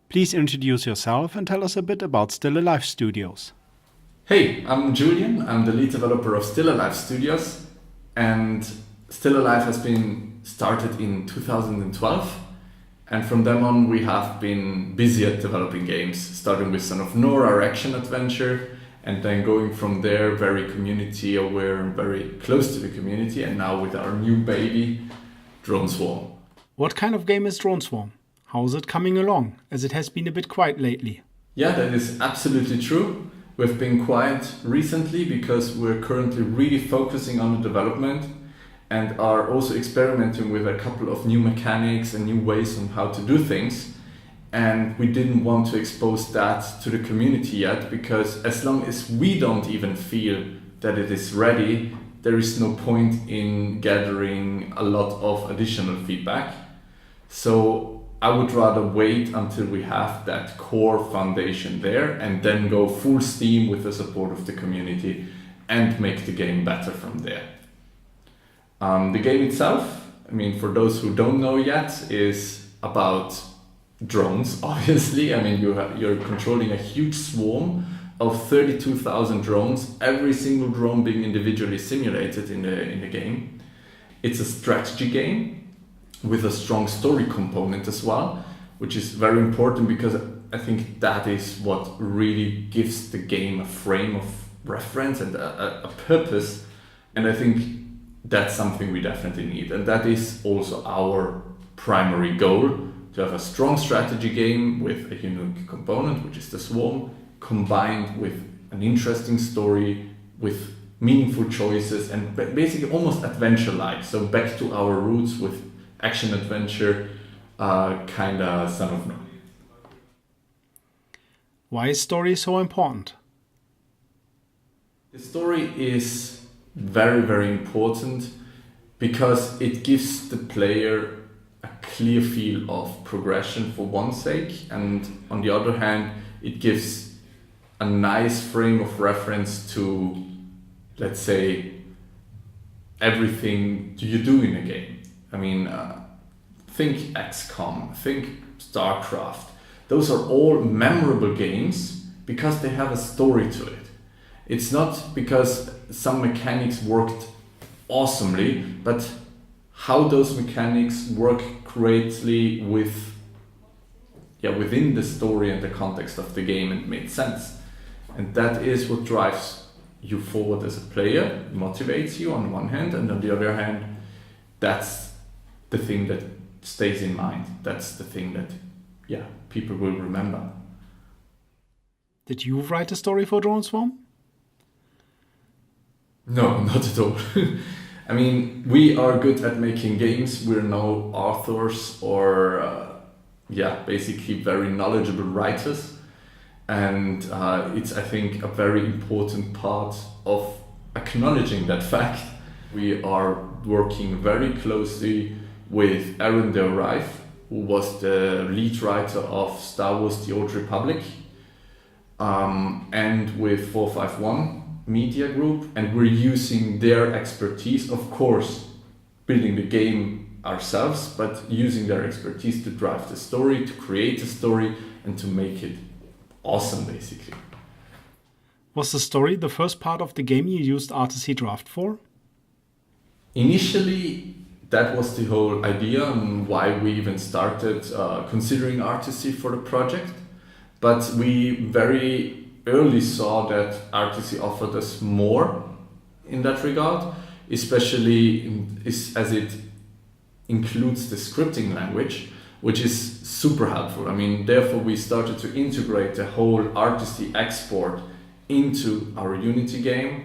Please introduce yourself and tell us a bit about Stillalive Studios. Hey, I'm Julian. I'm the lead developer of Stillalive Studios, and Stillalive has been started in 2012. And from then on, we have been busy at developing games, starting with Son of Nora, our action adventure, and then going from there, very community aware and very close to the community, and now with our new baby, Drone Swarm. What kind of game is Drone Swarm? How is it coming along, as it has been a bit quiet lately? Yeah, that is absolutely true. We've been quiet recently because we're currently really focusing on the development and are also experimenting with a couple of new mechanics and new ways on how to do things. And we didn't want to expose that to the community yet, because as long as we don't even feel that it is ready, there is no point in gathering a lot of additional feedback. So I would rather wait until we have that core foundation there and then go full steam with the support of the community and make the game better from there. The game itself, for those who don't know yet, is about drones, obviously. You're controlling a huge swarm of 32,000 drones, every single drone being individually simulated in the game. It's a strategy game with a strong story component as well, which is very important because I think that is what really gives the game a frame of reference and a purpose. And I think that's something we definitely need. And that is also our primary goal, to have a strong strategy game with a unique component, which is the swarm, combined with an interesting story, with meaningful choices, and basically almost adventure-like. So back to our roots with action-adventure, kind of Son of Nora. Why is story so important? The story is very, very important because it gives the player a clear feel of progression for one sake, and on the other hand, it gives a nice frame of reference to, let's say, everything you do in a game. Think XCOM, think StarCraft. Those are all memorable games because they have a story to it. It's not because some mechanics worked awesomely, but how those mechanics work greatly within the story and the context of the game and made sense. And that is what drives you forward as a player, motivates you on one hand, and on the other hand, that's the thing that stays in mind. That's the thing that, people will remember. Did you write a story for Drone Swarm? No, not at all. We are good at making games. We're no authors or, basically very knowledgeable writers. And it's, I think, a very important part of acknowledging that fact. We are working very closely with Aaron Del Rife, who was the lead writer of Star Wars: The Old Republic, and with 451 Media Group, and we're using their expertise, of course, building the game ourselves, but using their expertise to drive the story, to create the story, and to make it awesome, basically. Was the story the first part of the game you used Articy Draft for? Initially, that was the whole idea and why we even started considering Articy for the project. But we very early saw that Articy offered us more in that regard, especially as it includes the scripting language, which is super helpful. Therefore we started to integrate the whole Articy export into our Unity game,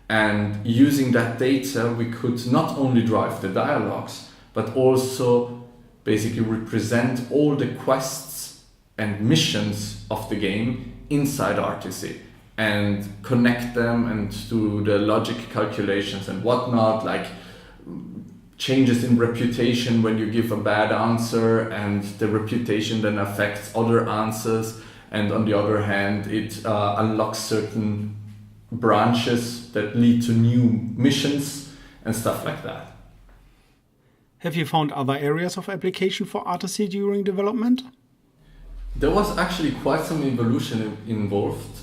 and using that data we could not only drive the dialogues, but also basically represent all the quests and missions of the game inside Articy and connect them and do the logic calculations and whatnot, like changes in reputation when you give a bad answer, and the reputation then affects other answers, and on the other hand it unlocks certain branches that lead to new missions and stuff like that. Have you found other areas of application for Articy during development? There was actually quite some evolution involved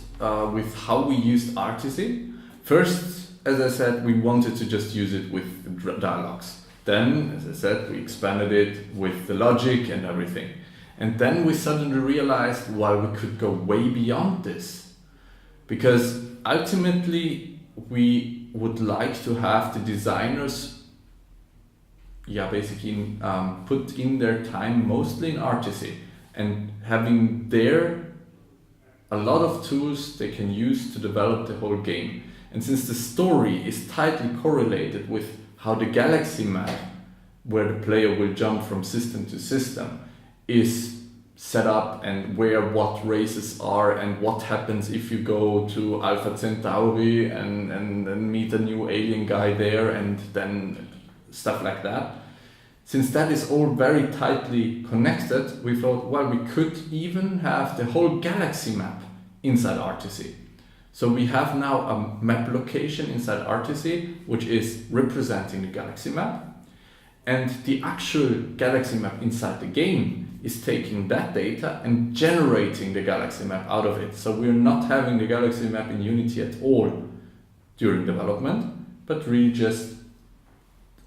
with how we used Articy. First, as I said, we wanted to just use it with dialogues. Then, as I said, we expanded it with the logic and everything. And then we suddenly realized, well, we could go way beyond this. Because ultimately, we would like to have the designers basically put in their time mostly in Articy and having there a lot of tools they can use to develop the whole game. And since the story is tightly correlated with how the galaxy map, where the player will jump from system to system, is set up and where what races are and what happens if you go to Alpha Centauri and meet a new alien guy there and then stuff like that. Since that is all very tightly connected, we thought, well, we could even have the whole galaxy map inside Articy. So we have now a map location inside Articy, which is representing the galaxy map. And the actual galaxy map inside the game is taking that data and generating the galaxy map out of it. So we're not having the galaxy map in Unity at all during development, but really just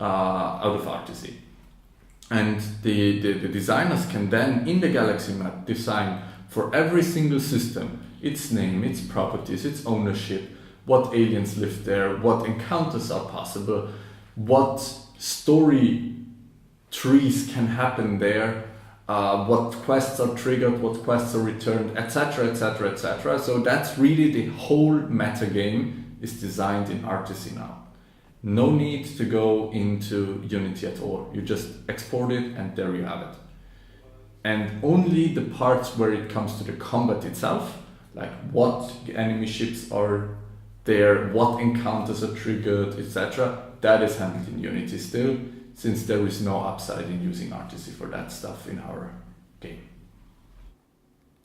out of Articy. And the designers can then, in the galaxy map, design for every single system its name, its properties, its ownership, what aliens live there, what encounters are possible, what story trees can happen there, what quests are triggered, what quests are returned, etc, etc, etc. So that's really the whole meta game is designed in Articy now. No need to go into Unity at all. You just export it and there you have it. And only the parts where it comes to the combat itself, like what enemy ships are there, what encounters are triggered, etc., that is handled in Unity still, since there is no upside in using Articy for that stuff in our game.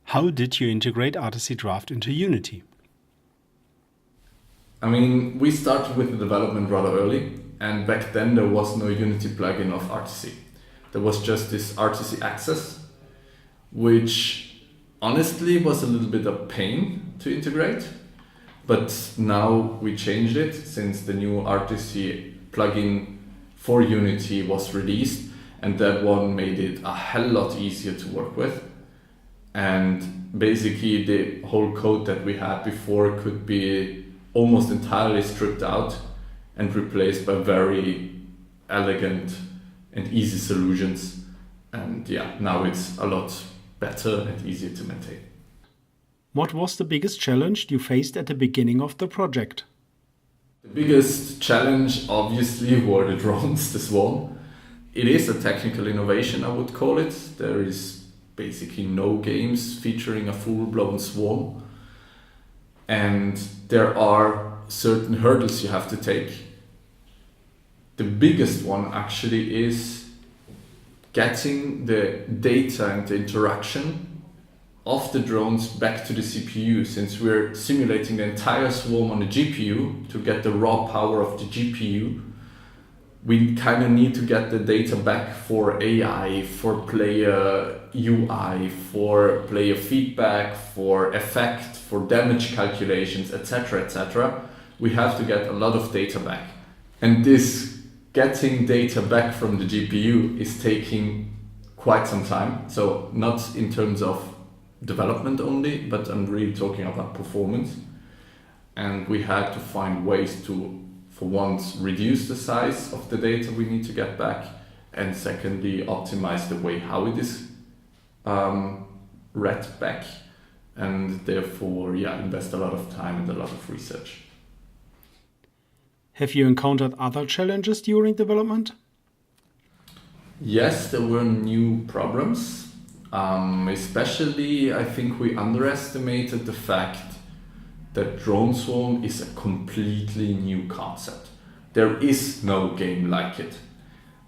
How did you integrate Articy Draft into Unity? I mean, we started with the development rather early, and back then there was no Unity plugin of Articy. There was just this Articy Access, which honestly was a little bit of pain to integrate, but now we changed it since the new Articy plugin for Unity was released, and that one made it a hell lot easier to work with. And basically the whole code that we had before could be almost entirely stripped out and replaced by very elegant and easy solutions. And yeah, now it's a lot better and easier to maintain. What was the biggest challenge you faced at the beginning of the project? The biggest challenge obviously were the drones, the swarm. It is a technical innovation, I would call it. There is basically no games featuring a full-blown swarm. And there are certain hurdles you have to take. The biggest one actually is getting the data and the interaction of the drones back to the CPU, since we're simulating the entire swarm on the GPU to get the raw power of the GPU. We kind of need to get the data back for AI, for player UI, for player feedback, for effect, for damage calculations, etc, etc. We have to get a lot of data back. And this getting data back from the GPU is taking quite some time. So not in terms of development only, but I'm really talking about performance. And we had to find ways to, for once, reduce the size of the data we need to get back, and secondly, optimize the way how it is read back, and therefore, invest a lot of time and a lot of research. Have you encountered other challenges during development? Yes, there were new problems. Especially, I think we underestimated the fact that Drone Swarm is a completely new concept. There is no game like it.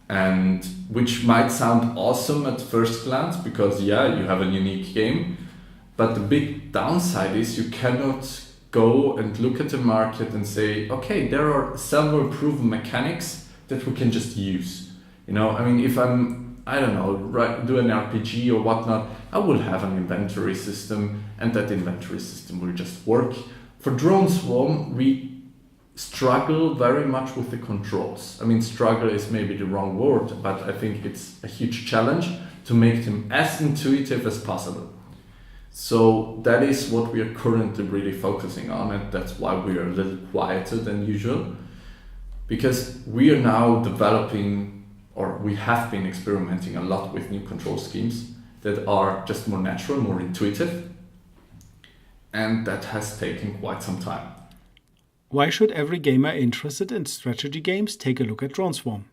And which might sound awesome at first glance, because you have a unique game. But the big downside is you cannot go and look at the market and say, okay, there are several proven mechanics that we can just use. You know, I mean, if I'm I don't know, do an RPG or whatnot, I will have an inventory system, and that inventory system will just work. For Drone Swarm, we struggle very much with the controls. I mean, struggle is maybe the wrong word, but I think it's a huge challenge to make them as intuitive as possible. So that is what we are currently really focusing on, and that's why we are a little quieter than usual, because we are now developing, or we have been experimenting a lot with new control schemes that are just more natural, more intuitive, and that has taken quite some time. Why should every gamer interested in strategy games take a look at Drone Swarm?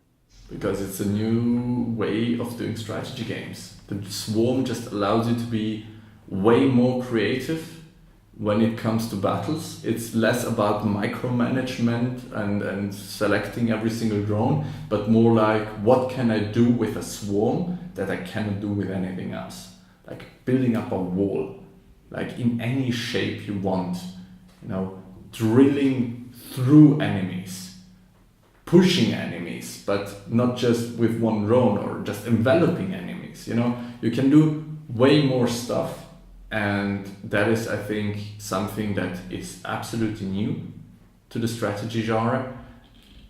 Because it's a new way of doing strategy games. The Swarm just allows you to be way more creative when it comes to battles. It's less about micromanagement and selecting every single drone, but more like, what can I do with a swarm that I cannot do with anything else? Like building up a wall, like in any shape you want, drilling through enemies, pushing enemies, but not just with one drone or just enveloping enemies. You can do way more stuff. And that is, I think, something that is absolutely new to the strategy genre,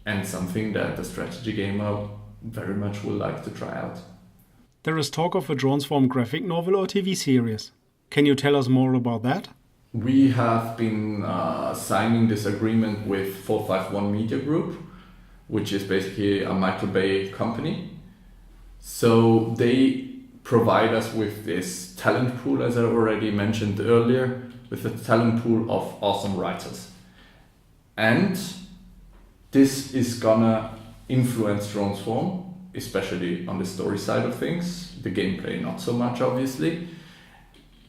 and something that the strategy gamer very much would like to try out. There is talk of a Drone Swarm graphic novel or TV series. Can you tell us more about that? We have been signing this agreement with 451 Media Group, which is basically a Michael Bay company. So they provide us with this talent pool, as I already mentioned earlier, with a talent pool of awesome writers. And this is gonna influence Drone Swarm, especially on the story side of things, the gameplay not so much obviously.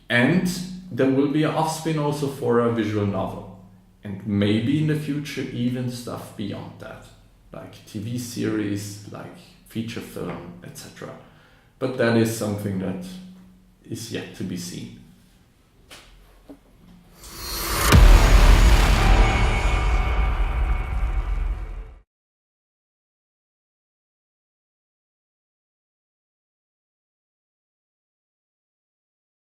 And there will be an off-spin also for a visual novel. And maybe in the future even stuff beyond that, like TV series, like feature film, etc. But that is something that is yet to be seen.